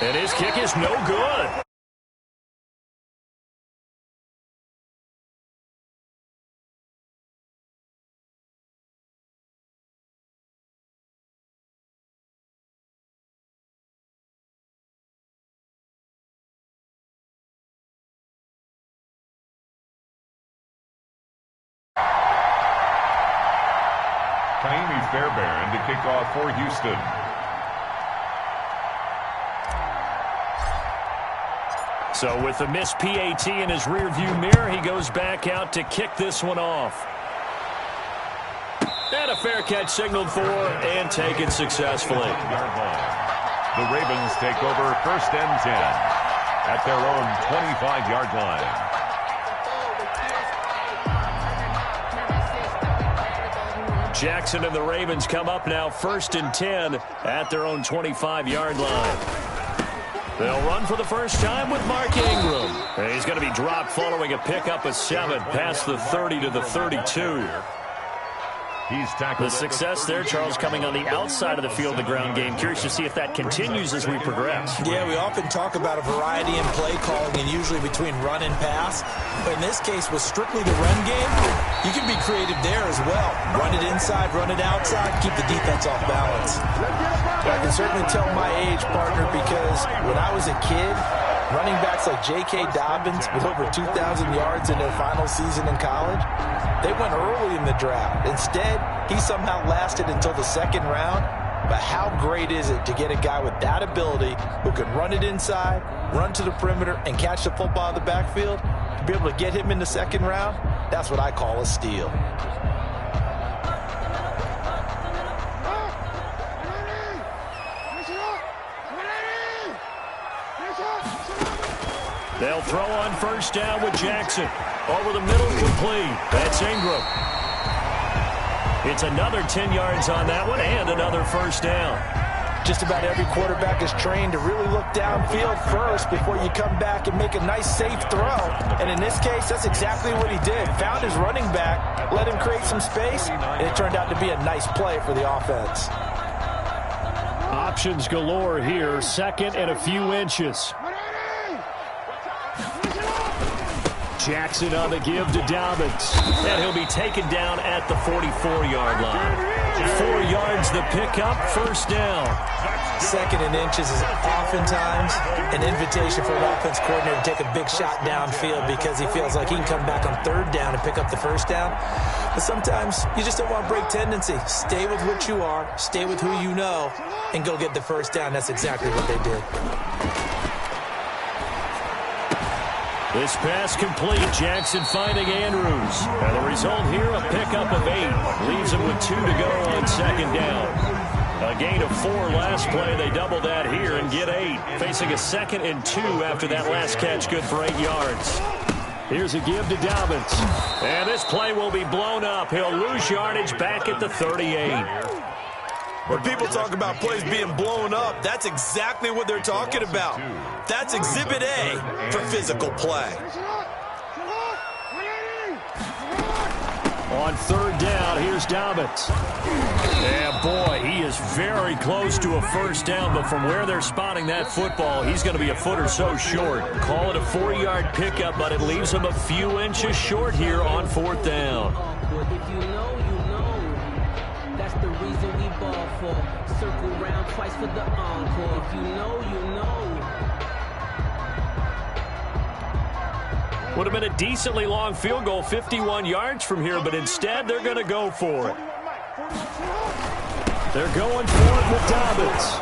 And his kick is no good. Fairbairn to kick off for Houston. So with the missed PAT in his rearview mirror, he goes back out to kick this one off. And a fair catch signaled for and taken successfully. The Ravens take over 1st and 10 at their own 25-yard line. Jackson and the Ravens come up now 1st and 10 at their own 25-yard line. They'll run for the first time with Mark Ingram. And he's going to be dropped following a pickup of 7 past the 30 to the 32. He's tackled. The success there, Charles, coming on the outside of the field, the ground game. Curious to see if that continues as we progress. Yeah, we often talk about a variety in play calling and usually between run and pass. But in this case, with strictly the run game, you can be creative there as well. Run it inside, run it outside, keep the defense off balance. I can certainly tell my age, partner, because when I was a kid, running backs like J.K. Dobbins with over 2,000 yards in their final season in college, they went early in the draft. Instead, he somehow lasted until the 2nd round. But how great is it to get a guy with that ability who can run it inside, run to the perimeter, and catch the football out of the backfield? To be able to get him in the 2nd round, that's what I call a steal. They'll throw on 1st down with Jackson. Over the middle, complete. That's Ingram. It's another 10 yards on that one and another 1st down. Just about every quarterback is trained to really look downfield first before you come back and make a nice, safe throw. And in this case, that's exactly what he did. Found his running back, let him create some space, and it turned out to be a nice play for the offense. Options galore here. 2nd and a few inches. Jackson on the give to Dobbins. And he'll be taken down at the 44-yard line. 4 yards the pickup, 1st down. 2nd and inches is oftentimes an invitation for an offense coordinator to take a big shot downfield because he feels like he can come back on 3rd down and pick up the 1st down. But sometimes you just don't want to break tendency. Stay with what you are, stay with who you know, and go get the 1st down. That's exactly what they did. This pass complete. Jackson finding Andrews. And the result here, a pickup of 8. Leaves him with 2 to go on 2nd down. A gain of 4 last play. They double that here and get 8. Facing a 2nd and 2 after that last catch. Good for 8 yards. Here's a give to Dobbins. And this play will be blown up. He'll lose yardage back at the 38. When people talk about plays being blown up, that's exactly what they're talking about. That's Exhibit A for physical play. On 3rd down, here's Dobbins. And boy, he is very close to a 1st down, but from where they're spotting that football, he's going to be a foot or so short. Call it a 4-yard pickup, but it leaves him a few inches short here on 4th down. If you know, you know. That's the reason we ball for. Circle round twice for the encore. If you know, you know. Would have been a decently long field goal, 51 yards from here, but instead they're going to go for it. They're going for it with Dobbins.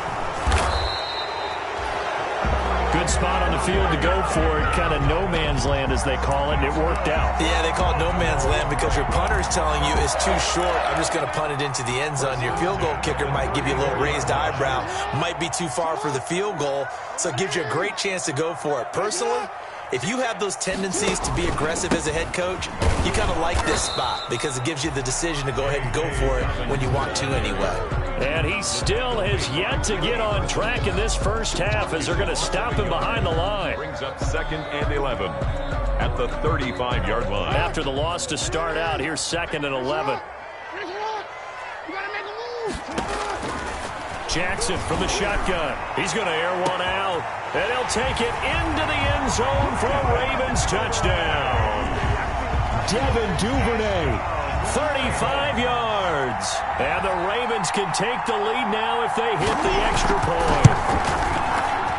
Good spot on the field to go for it, kind of no man's land as they call it, and it worked out. Yeah, they call it no man's land because your punter is telling you it's too short. I'm just going to punt it into the end zone. Your field goal kicker might give you a little raised eyebrow, might be too far for the field goal, so it gives you a great chance to go for it. Personally, if you have those tendencies to be aggressive as a head coach, you kind of like this spot because it gives you the decision to go ahead and go for it when you want to anyway. And he still has yet to get on track in this first half as they're going to stop him behind the line. Brings up 2nd and 11 at the 35-yard line. After the loss to start out, here's 2nd and 11. Jackson from the shotgun. He's going to air one out, and he'll take it into the end zone for a Ravens touchdown. Devin Duvernay, 35 yards. And the Ravens can take the lead now if they hit the extra point.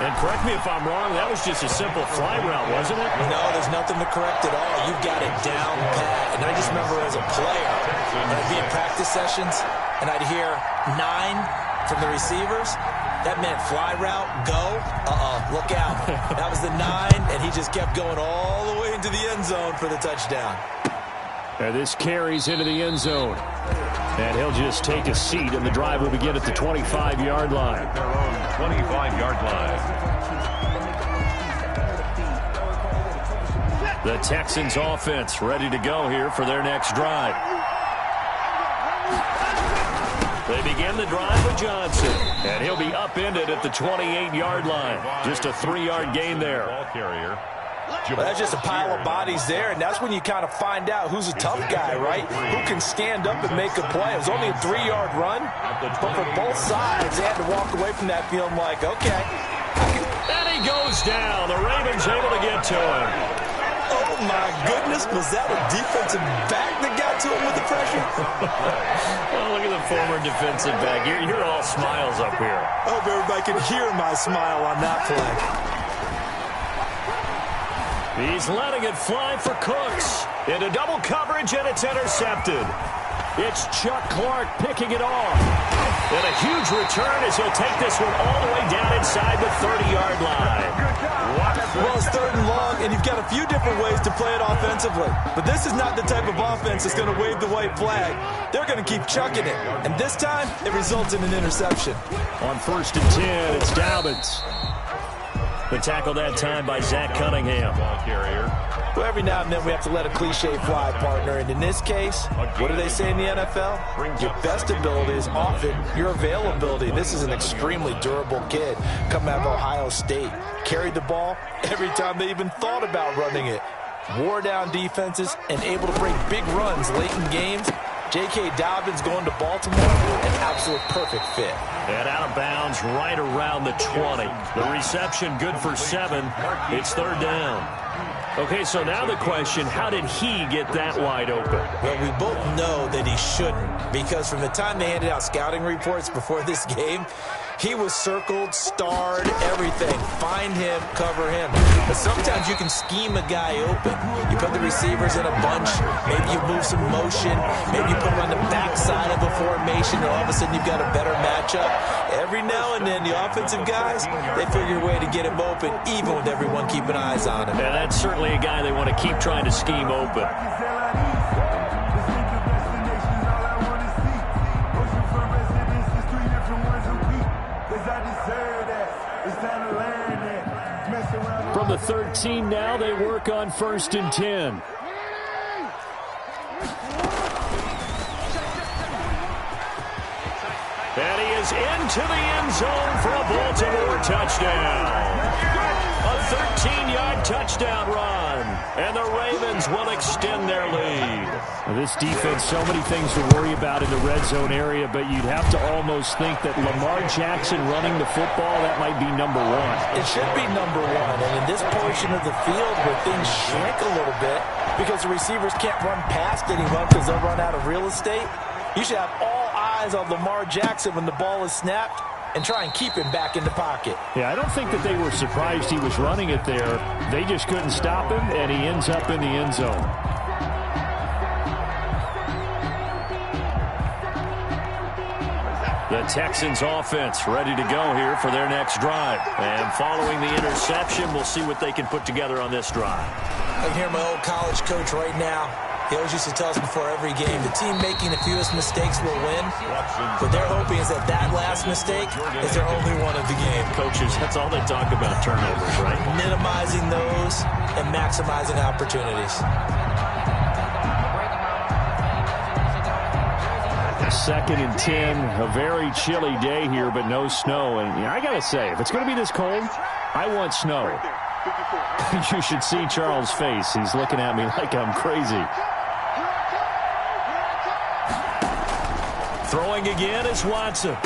And correct me if I'm wrong, that was just a simple fly route, wasn't it? No, there's nothing to correct at all. You've got it down pat. And I just remember as a player, when I'd be in practice sessions, and I'd hear 9 from the receivers, that meant fly route, go, look out. That was the 9, and he just kept going all the way into the end zone for the touchdown. And this carries into the end zone. And he'll just take a seat, and the drive will begin at the 25-yard line. Their own 25-yard line. The Texans offense ready to go here for their next drive. They begin the drive with Johnson, and he'll be upended at the 28-yard line. Just a 3-yard gain there. Ball carrier. Well, that's just a pile of bodies there, and that's when you kind of find out who's a tough guy, right? Who can stand up and make a play. It was only a 3-yard run, but for both sides, they had to walk away from that feeling like, okay. And he goes down. The Ravens able to get to him. Oh, my goodness. Was that a defensive back that got to him with the pressure? Oh, look at the former defensive back. You're all smiles up here. I hope everybody can hear my smile on that play. He's letting it fly for Cooks. Into double coverage, and it's intercepted. It's Chuck Clark picking it off. And a huge return as he'll take this one all the way down inside the 30-yard line. Well, it's 3rd and long, and you've got a few different ways to play it offensively. But this is not the type of offense that's going to wave the white flag. They're going to keep chucking it. And this time, it results in an interception. On 1st and 10, it's Dobbins. The tackle that time by Zach Cunningham. Ball carrier. Well, every now and then we have to let a cliche fly, partner. And in this case, what do they say in the NFL? Your best ability is often your availability. This is an extremely durable kid coming out of Ohio State. Carried the ball every time they even thought about running it. Wore down defenses and able to break big runs late in games. J.K. Dobbins going to Baltimore, an absolute perfect fit. And out of bounds right around the 20. The reception good for 7. It's 3rd down. Okay, so now the question, how did he get that wide open? Well, we both know that he shouldn't, because from the time they handed out scouting reports before this game, he was circled, starred, everything. Find him, cover him. But sometimes you can scheme a guy open. You put the receivers in a bunch. Maybe you move some motion. Maybe you put them on the backside of a formation, and all of a sudden you've got a better matchup. Every now and then, the offensive guys, they figure a way to get him open, even with everyone keeping eyes on him. Yeah, that's certainly a guy they want to keep trying to scheme open. From the 13 now, they work on 1st and 10. And he is into the end zone for a Baltimore touchdown. A 13-yard touchdown run. And the Ravens will extend their lead. Well, this defense, so many things to worry about in the red zone area, but you'd have to almost think that Lamar Jackson running the football, that might be number 1. It should be number 1. And in this portion of the field where things shrink a little bit because the receivers can't run past anyone because they'll run out of real estate, you should have all eyes on Lamar Jackson when the ball is snapped and try and keep him back in the pocket. Yeah, I don't think that they were surprised he was running it there. They just couldn't stop him, and he ends up in the end zone. The Texans offense ready to go here for their next drive. And following the interception, we'll see what they can put together on this drive. I can hear my old college coach right now. He always used to tell us before every game, the team making the fewest mistakes will win. What they're hoping is that that last mistake is their only one of the game. Coaches, that's all they talk about, turnovers, right? Minimizing those and maximizing opportunities. 2nd and 10, a very chilly day here, but no snow. And I got to say, if it's going to be this cold, I want snow. You should see Charles' face. He's looking at me like I'm crazy. Throwing again is Watson.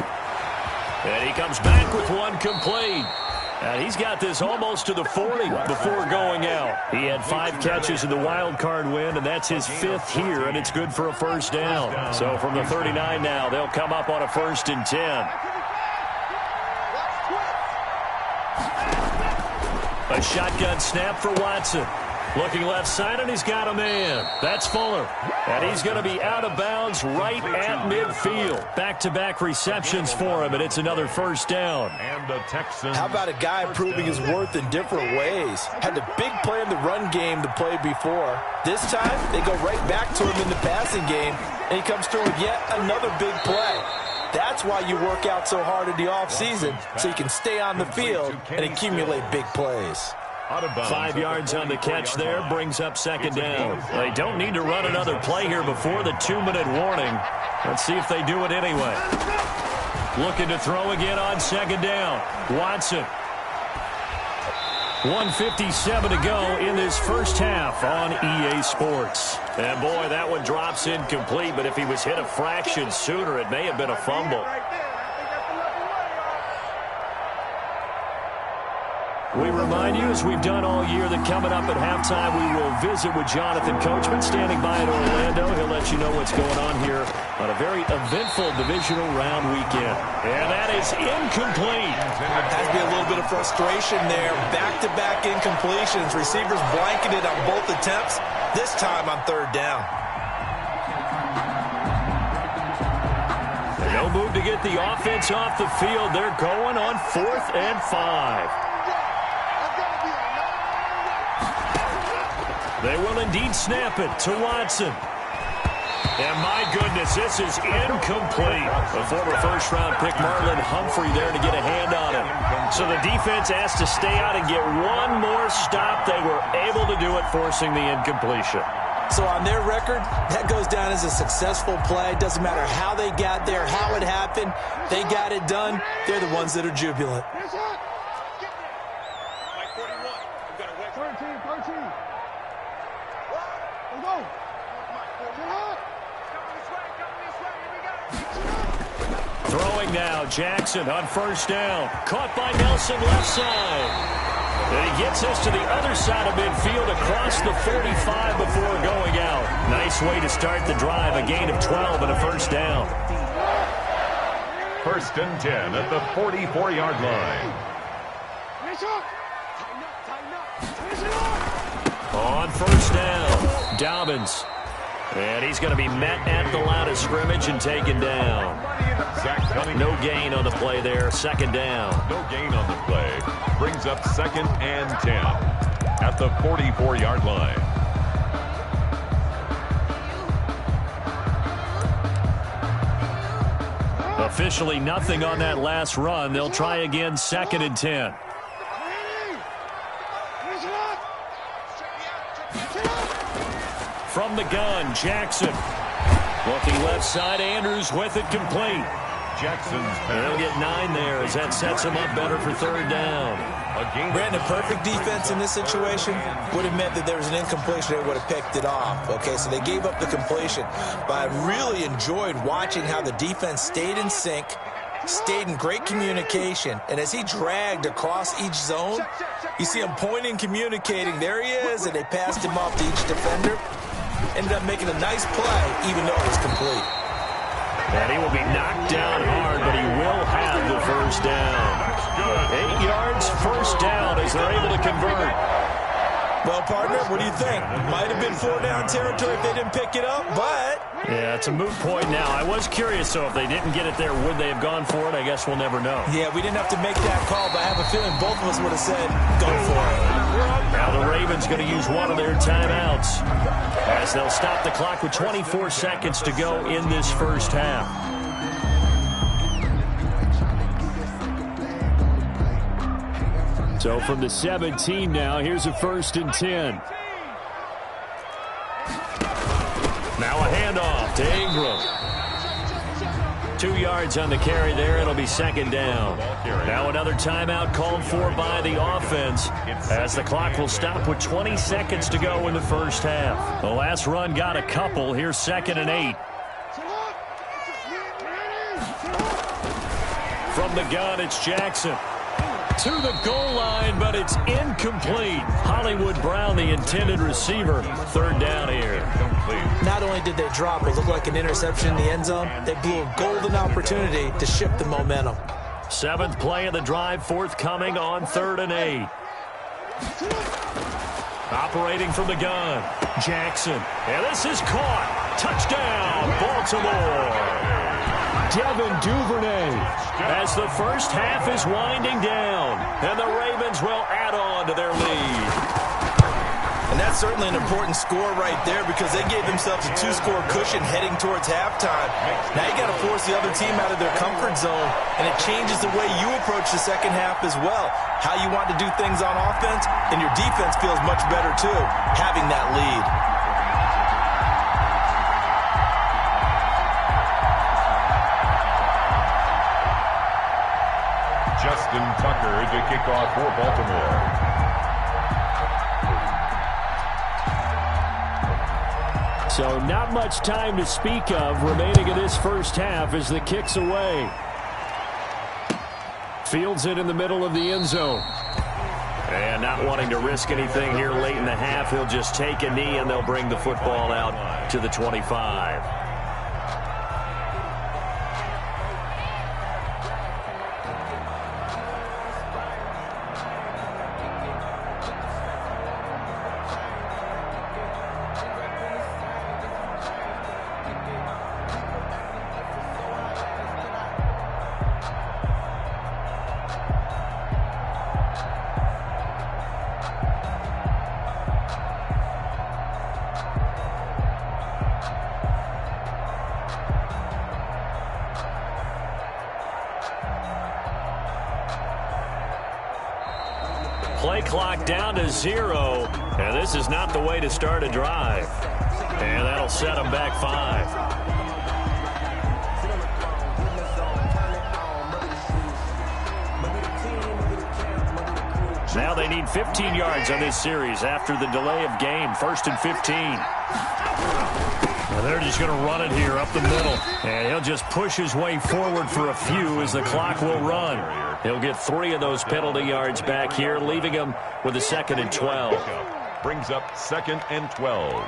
And he comes back with one complete. And he's got this almost to the 40 before going out. He had 5 catches in the wild card win, and that's his 5th here, and it's good for a first down. So from the 39 now, they'll come up on a 1st and 10. A shotgun snap for Watson. Looking left side, and he's got a man. That's Fuller. And he's going to be out of bounds right at midfield. Back-to-back receptions for him, and it's another first down. And the Texans. How about a guy proving his worth in different ways? Had a big play in the run game to play before. This time, they go right back to him in the passing game, and he comes through with yet another big play. That's why you work out so hard in the offseason, so you can stay on the field and accumulate big plays. 5 yards on the catch there, brings up second down. They don't need to run another play here before the 2-minute warning. Let's see if they do it anyway. Looking to throw again on second down. Watson. 1:57 to go in this first half on EA Sports. And boy, that one drops incomplete, but if he was hit a fraction sooner, it may have been a fumble. We remind you, as we've done all year, that coming up at halftime, we will visit with Jonathan Coachman, standing by in Orlando. He'll let you know what's going on here on a very eventful divisional round weekend. And that is incomplete. Has to be a little bit of frustration there. Back-to-back incompletions. Receivers blanketed on both attempts, this time on third down. No move to get the offense off the field. They're going on 4th and 5. They will indeed snap it to Watson. And my goodness, this is incomplete. The former first-round pick Marlon Humphrey there to get a hand on it. So the defense has to stay out and get one more stop. They were able to do it, forcing the incompletion. So on their record, that goes down as a successful play. Doesn't matter how they got there, how it happened. They got it done. They're the ones that are jubilant. Throwing now, Jackson on first down. Caught by Nelson left side. And he gets us to the other side of midfield across the 45 before going out. Nice way to start the drive. A gain of 12 and a first down. 1st and 10 at the 44-yard line. On first down, Dobbins. And he's going to be met at the line of scrimmage and taken down. No gain on the play there. Second down. No gain on the play. Brings up 2nd and 10 at the 44-yard line. Officially nothing on that last run. They'll try again, 2nd and 10. From the gun, Jackson. Looking left side, Andrews with it complete. Jackson's They'll get 9 there as that sets him up better for third down. Brandon, perfect defense in this situation would have meant that there was an incompletion. They would have picked it off. Okay, so they gave up the completion. But I really enjoyed watching how the defense stayed in sync, stayed in great communication. And as he dragged across each zone, you see him pointing, communicating. There he is, and they passed him off to each defender. Ended up making a nice play, even though it was complete. And he will be knocked down hard, but he will have the first down. 8 yards, first down as they're able to convert. Well, partner, what do you think? Might have been 4-down territory if they didn't pick it up, but... Yeah, it's a moot point now. I was curious, so if they didn't get it there, would they have gone for it? I guess we'll never know. Yeah, we didn't have to make that call, but I have a feeling both of us would have said, go for it. Now the Ravens going to use one of their timeouts as they'll stop the clock with 24 seconds to go in this first half. So from the 17 now, here's a 1st and 10. Now a handoff to Ingram. 2 yards on the carry there. It'll be second down. Now another timeout called for by the offense as the clock will stop with 20 seconds to go in the first half. The last run got a couple. Here's 2nd and 8. From the gun, it's Jackson. To the goal line, but it's incomplete. Hollywood Brown, the intended receiver. Third down here. Not only did they drop what looked like an interception in the end zone, they blew a golden opportunity to shift the momentum. 7th play of the drive forthcoming on 3rd and 8. Operating from the gun, Jackson. And this is caught. Touchdown, Baltimore. Devin Duvernay as the first half is winding down, and the Ravens will add on to their lead. And that's certainly an important score right there because they gave themselves a 2-score cushion heading towards halftime. Now you got to force the other team out of their comfort zone, and it changes the way you approach the second half as well. How you want to do things on offense, and your defense feels much better too, having that lead. Justin Tucker to kick off for Baltimore. So not much time to speak of remaining in this first half as the kick's away. Fields it in the middle of the end zone. And not wanting to risk anything here late in the half, he'll just take a knee and they'll bring the football out to the 25. Play clock down to 0, and this is not the way to start a drive. And that'll set them back 5. Now they need 15 yards on this series after the delay of game. 1st and 15. And they're just going to run it here up the middle. And he'll just push his way forward for a few as the clock will run. He'll get 3 of those penalty yards back here, leaving him with a 2nd and 12. Brings up 2nd and 12.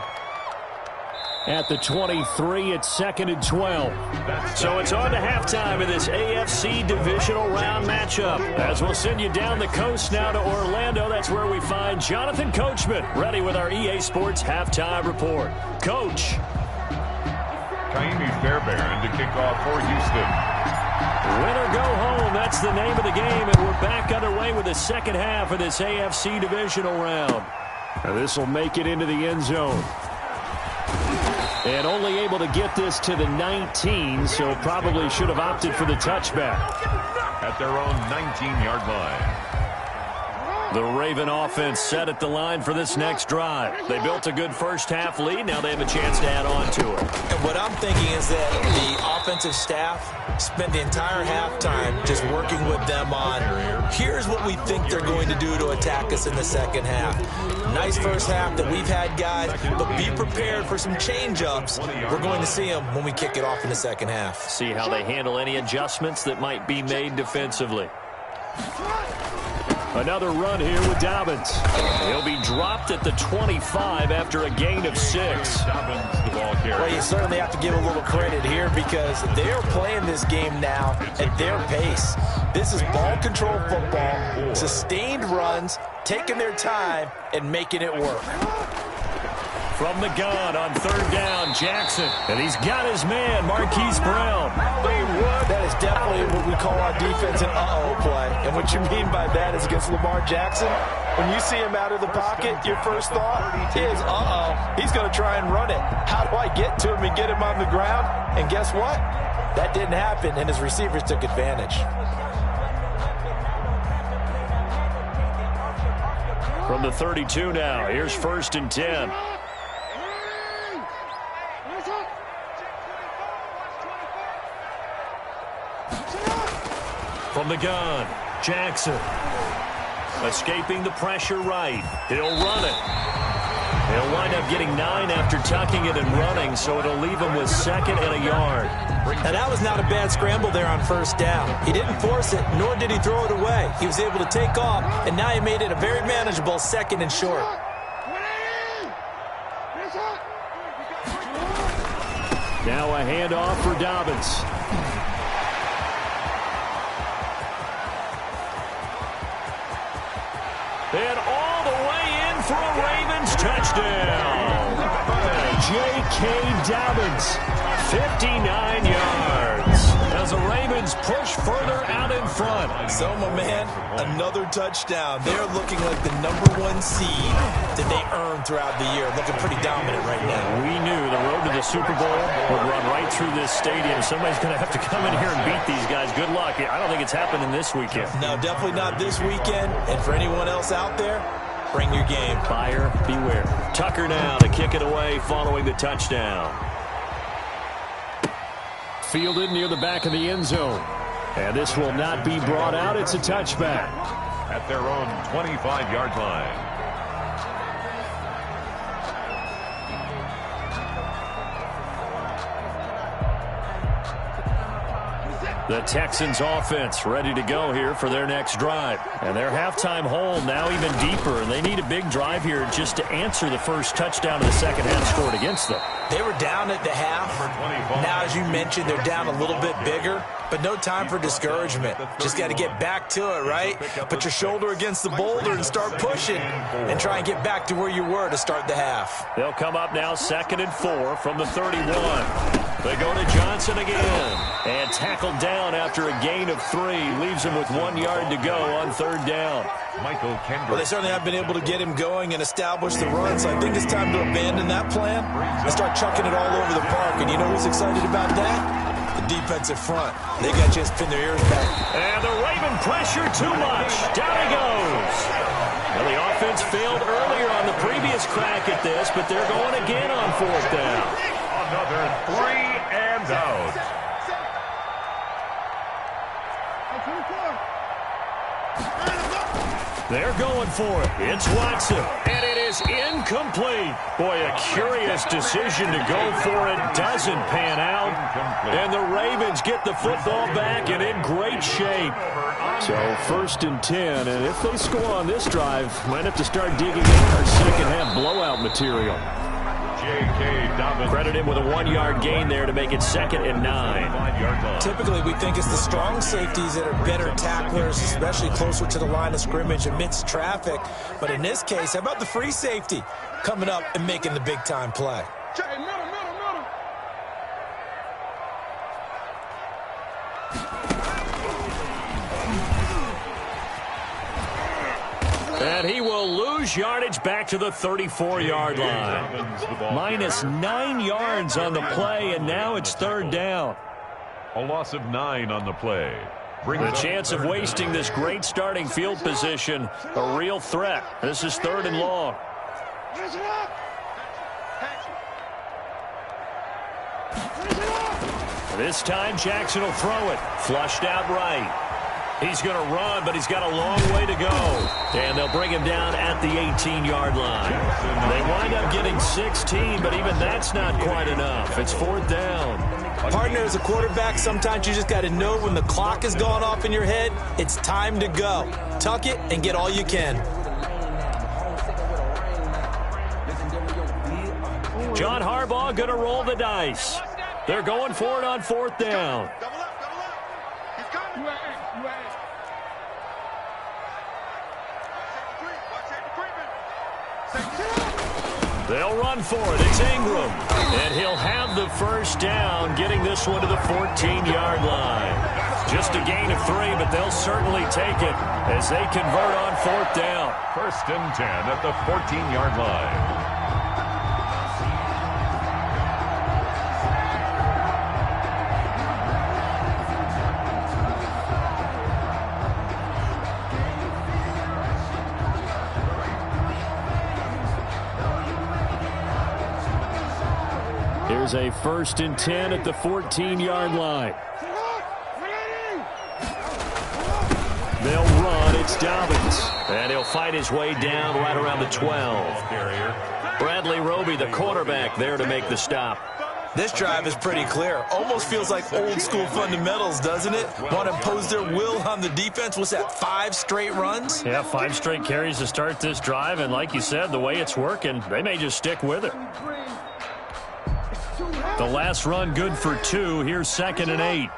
At the 23, it's 2nd and 12. So it's on to halftime of this AFC divisional round matchup. As we'll send you down the coast now to Orlando, that's where we find Jonathan Coachman, ready with our EA Sports halftime report. Coach. Kaimi Fairbairn to kick off for Houston. Win or go home, that's the name of the game, and we're back underway with the second half of this AFC divisional round. Now this will make it into the end zone. And only able to get this to the 19, so probably should have opted for the touchback. At their own 19-yard line. The Raven offense set at the line for this next drive. They built a good first half lead. Now they have a chance to add on to it. And what I'm thinking is that the offensive staff spent the entire halftime just working with them on, here's what we think they're going to do to attack us in the second half. Nice first half that we've had, guys, but be prepared for some change-ups. We're going to see them when we kick it off in the second half. See how they handle any adjustments that might be made defensively. Another run here with Dobbins. He'll be dropped at the 25 after a gain of 6. Well, you certainly have to give a little credit here because they're playing this game now at their pace. This is ball control football, sustained runs, taking their time, and making it work. From the gun on 3rd down, Jackson. And he's got his man, Marquise Brown. That is definitely what we call our defense an uh-oh play. And what you mean by that is against Lamar Jackson, when you see him out of the pocket, your first thought is, uh-oh, he's going to try and run it. How do I get to him and get him on the ground? And guess what? That didn't happen, and his receivers took advantage. From the 32 now, here's 1st and 10. From the gun, Jackson. Escaping the pressure right. He'll run it. He'll wind up getting 9 after tucking it and running, so it'll leave him with 2nd and a yard. And that was not a bad scramble there on 1st down. He didn't force it, nor did he throw it away. He was able to take off, and now he made it a very manageable 2nd and short. Now a handoff for Dobbins. And all the way in for a Ravens touchdown. J.K. Dobbins, 59 yards. As the Ravens push further out in front. So, my man, another touchdown. They're looking like the #1 seed that they earned throughout the year. Looking pretty dominant right now. We knew the road to the Super Bowl would run right through this stadium. Somebody's going to have to come in here and beat these guys. Good luck. I don't think it's happening this weekend. No, definitely not this weekend. And for anyone else out there, bring your game. Buyer beware. Tucker now to kick it away following the touchdown. Fielded near the back of the end zone. And this will not be brought out. It's a touchback. At their own 25-yard line. The Texans offense ready to go here for their next drive. And their halftime hole now even deeper. And they need a big drive here just to answer the first touchdown of the second half scored against them. They were down at the half. Now, as you mentioned, they're down a little bit bigger. But no time for discouragement. Just got to get back to it, right? Put your shoulder against the boulder and start pushing. And try and get back to where you were to start the half. They'll come up now 2nd and 4 from the 31. They go to Johnson again. And tackled down after a gain of 3. Leaves him with 1 yard to go on 3rd down. Michael Kendrick. Well, they certainly have been able to get him going and establish the run. So I think it's time to abandon that plan and start chucking it all over the park. And you know who's excited about that? The defensive front. They got just pin their ears back. And the Raven pressure too much. Down he goes. Well, the offense failed earlier on the previous crack at this, but they're going again on 4th down. Another 3 and out. They're going for it. It's Watson. And it is incomplete. Boy, a curious decision to go for it. Doesn't pan out. And the Ravens get the football back and in great shape. So 1st and 10. And if they score on this drive, might have to start digging in our second half blowout material. J.K. Dobbins. Credit him with a 1-yard gain there to make it 2nd and 9. Typically, we think it's the strong safeties that are better tacklers, especially closer to the line of scrimmage amidst traffic. But in this case, how about the free safety coming up and making the big-time play? And he will lose yardage back to the 34-yard line. Minus 9 yards on the play, and now it's 3rd down. A loss of 9 on the play. The chance of wasting this great starting field position, a real threat. This is 3rd and long. This time Jackson will throw it. Flushed out right. He's going to run, but he's got a long way to go. And they'll bring him down at the 18-yard line. They wind up getting 16, but even that's not quite enough. It's 4th down. Partner, as a quarterback, sometimes you just got to know when the clock has gone off in your head, it's time to go. Tuck it and get all you can. John Harbaugh going to roll the dice. They're going for it on 4th down. They'll run for it. It's Ingram. And he'll have the 1st down, getting this one to the 14-yard line. Just a gain of 3, but they'll certainly take it as they convert on 4th down. 1st and 10 at the 14-yard line. Here's a 1st and 10 at the 14-yard line. They'll run. It's Dobbins. And he'll fight his way down right around the 12. Bradley Roby, the quarterback, there to make the stop. This drive is pretty clear. Almost feels like old school fundamentals, doesn't it? Want to impose their will on the defense. What's that, 5 straight runs? Yeah, 5 straight carries to start this drive. And like you said, the way it's working, they may just stick with it. The last run good for 2. Here's 2nd and 8.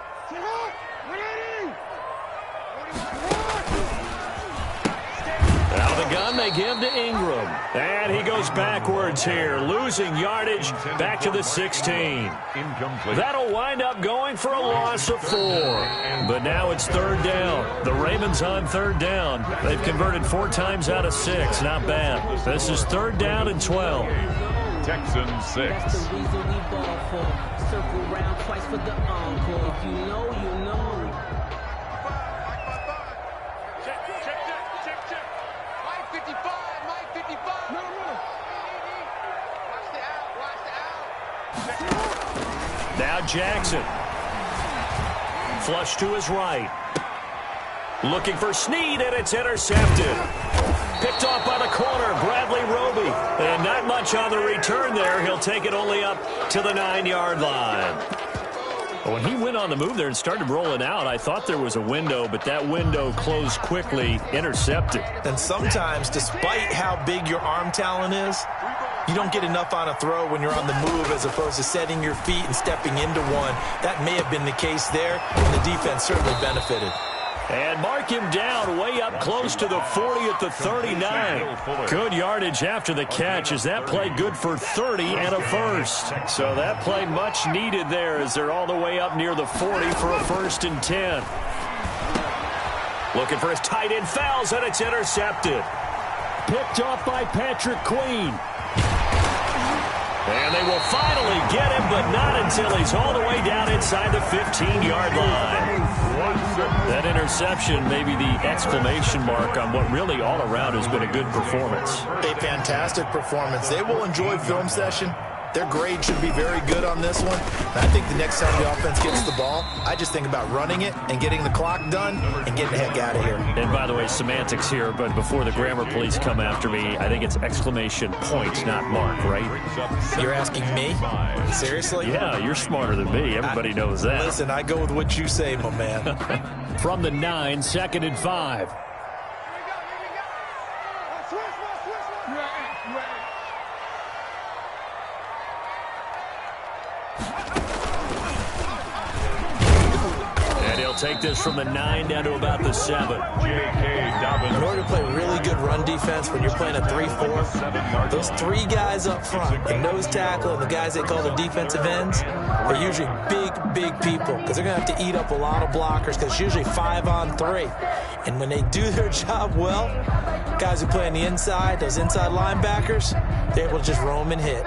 Out of the gun, they give to Ingram. And he goes backwards here, losing yardage back to the 16. That'll wind up going for a loss of 4. But now it's 3rd down. The Ravens on 3rd down. They've converted 4 times out of 6. Not bad. This is 3rd down and 12. Texans 6. That's the reason we ball for. Circle round twice for the encore. If you know, you know. Now Jackson. Flush to his right. Looking for Snead, and it's intercepted. Picked off by the corner, Bradley Roby. And not much on the return there. He'll take it only up to the 9-yard line. When he went on the move there and started rolling out, I thought there was a window, but that window closed quickly, intercepted. And sometimes, despite how big your arm talent is, you don't get enough on a throw when you're on the move as opposed to setting your feet and stepping into one. That may have been the case there, and the defense certainly benefited. And mark him down way up close to the 40 at the 39. Good yardage after the catch as that play good for 30 and a first. So that play much needed there as they're all the way up near the 40 for a 1st and 10. Looking for his tight end, fouls, and it's intercepted. Picked off by Patrick Queen. And they will finally get him, but not until he's all the way down inside the 15-yard line. That interception may be the exclamation mark on what really all around has been a good performance. A fantastic performance. They will enjoy film session. Their grade should be very good on this one. And I think the next time the offense gets the ball, I just think about running it and getting the clock done and getting the heck out of here. And by the way, semantics here, but before the grammar police come after me, I think it's exclamation point, not mark, right? You're asking me? Seriously? Yeah, you're smarter than me. Everybody knows that. Listen, I go with what you say, my man. From the 9, 2nd and 5. Take this from the 9 down to about the 7. In order to play really good run defense when you're playing a 3-4, those 3 guys up front, the nose tackle and the guys they call the defensive ends, are usually big people because they're going to have to eat up a lot of blockers because it's usually 5 on 3. And when they do their job well, guys who play on the inside, those inside linebackers, they're able to just roam and hit.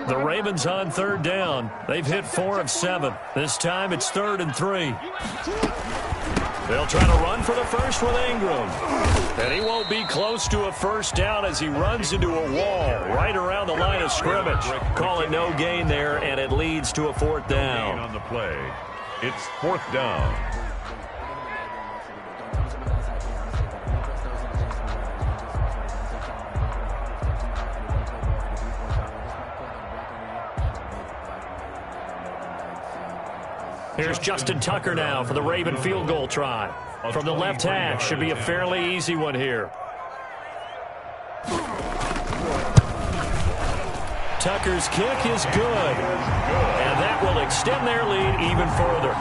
The Ravens on 3rd down. They've hit 4 of 7. This time it's 3rd and 3. They'll try to run for the first with Ingram. And he won't be close to a 1st down as he runs into a wall right around the line of scrimmage. Call it no gain there, and it leads to a 4th down. On the play, it's 4th down. Here's Justin Tucker now for the Raven field goal try. From the left hash, should be a fairly easy one here. Tucker's kick is good. And that will extend their lead even further.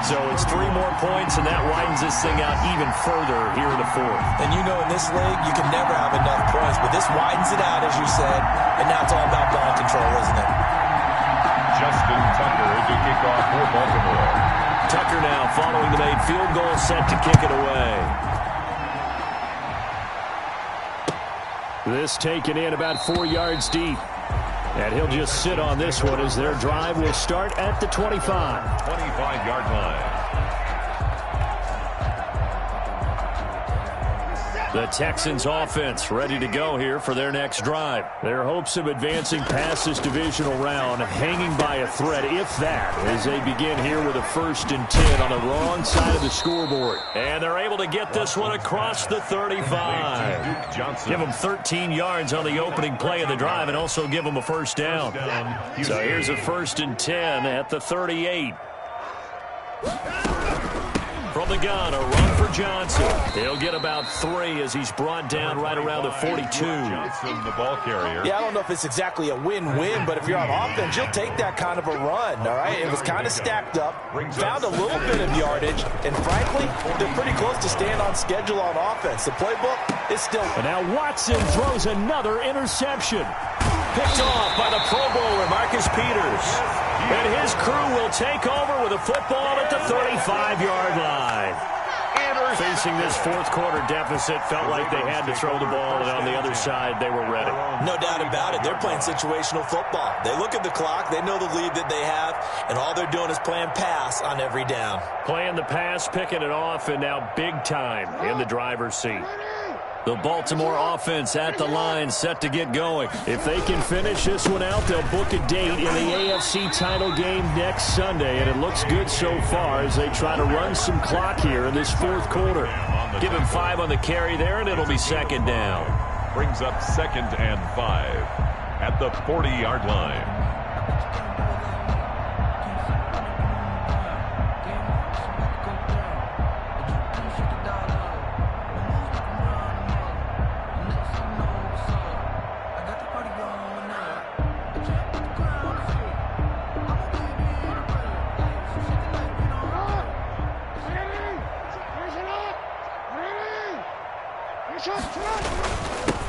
So it's 3 more points, and that widens this thing out even further here in the 4th. And you know in this league, you can never have enough points, but this widens it out, as you said, and now it's all about ball control, isn't it? Justin Tucker to kick off for Baltimore. Tucker now following the made field goal, set to kick it away. This taken in about 4 yards deep. And he'll just sit on this one as their drive will start at the 25. 25-yard line. The Texans offense ready to go here for their next drive. Their hopes of advancing past this divisional round hanging by a thread, if that, as they begin here with a 1st and 10 on the wrong side of the scoreboard. And they're able to get this one across the 35. Give them 13 yards on the opening play of the drive and also give them a 1st down. So here's a 1st and 10 at the 38. From the gun, a run for Johnson. He'll get about 3 as he's brought down right around the 42. Johnson, the ball carrier. Yeah, I don't know if it's exactly a win-win, but if you're on offense, you'll take that kind of a run, all right? It was kind of stacked up, found a little bit of yardage, and frankly, they're pretty close to staying on schedule on offense. The playbook is still... And now Watson throws another interception. Picked off by the Pro Bowler, Marcus Peters. And his crew will take over with a football at the 35-yard line. Facing this 4th quarter deficit, felt like they had to throw the ball, and on the other side, they were ready. No doubt about it. They're playing situational football. They look at the clock, they know the lead that they have, and all they're doing is playing pass on every down. Playing the pass, picking it off, and now big time in the driver's seat. The Baltimore offense at the line, set to get going. If they can finish this one out, they'll book a date in the AFC title game next Sunday, and it looks good so far as they try to run some clock here in this 4th quarter. Give him 5 on the carry there, and it'll be 2nd down. Brings up 2nd and 5 at the 40-yard line.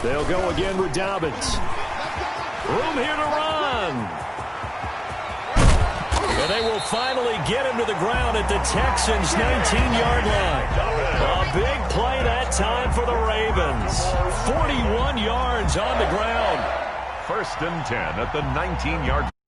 They'll go again with Dobbins. Room here to run. And they will finally get him to the ground at the Texans' 19-yard line. A big play that time for the Ravens. 41 yards on the ground. 1st and 10 at the 19-yard line.